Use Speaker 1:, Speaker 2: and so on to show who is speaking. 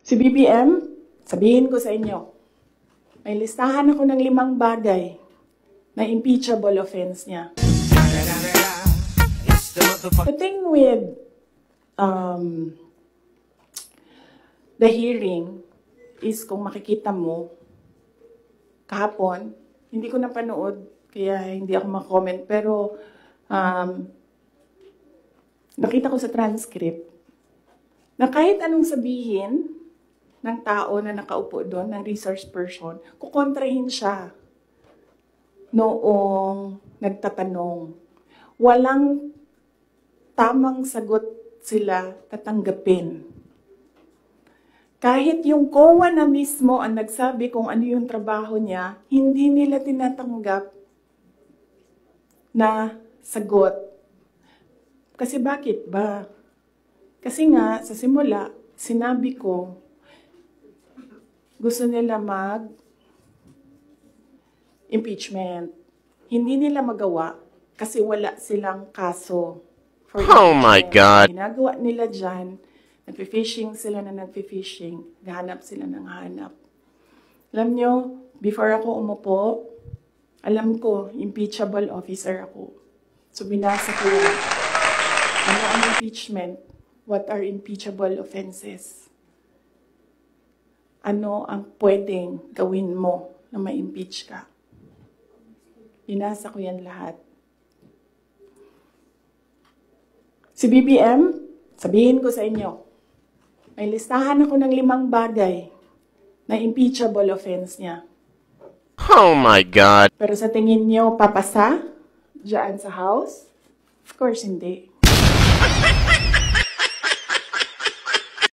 Speaker 1: Si BBM, sabihin ko sa inyo, may listahan ako ng 5 bagay na impeachable offense niya. The thing with the hearing is kung makikita mo, kahapon, hindi ko napanood, kaya hindi ako mag-comment, pero nakita ko sa transcript na kahit anong sabihin ng tao na nakaupo doon, ng resource person, kukontrahin siya noong nagtatanong. Walang tamang sagot sila tatanggapin. Kahit yung COA na mismo ang nagsabi kung ano yung trabaho niya, hindi nila tinatanggap na sagot. Kasi bakit ba? Kasi nga, sa simula, sinabi ko, gusto nila mag-impeachment. Hindi nila magawa kasi wala silang kaso.
Speaker 2: Oh my God!
Speaker 1: Ginagawa nila dyan, nagpi-fishing sila na nagpi-fishing, gahanap sila ng hanap. Alam nyo, before ako umupo, alam ko, impeachable officer ako. So binasa ko yan. Ano ang impeachment? What are impeachable offenses? Ano ang pwedeng gawin mo na ma-impeach ka? Binasa ko yan lahat. Si BBM, sabihin ko sa inyo, may listahan ako ng 5 bagay na impeachable offense niya.
Speaker 2: Oh my God!
Speaker 1: Pero sa tingin niyo, papasa? Diyan sa House? Of course, hindi.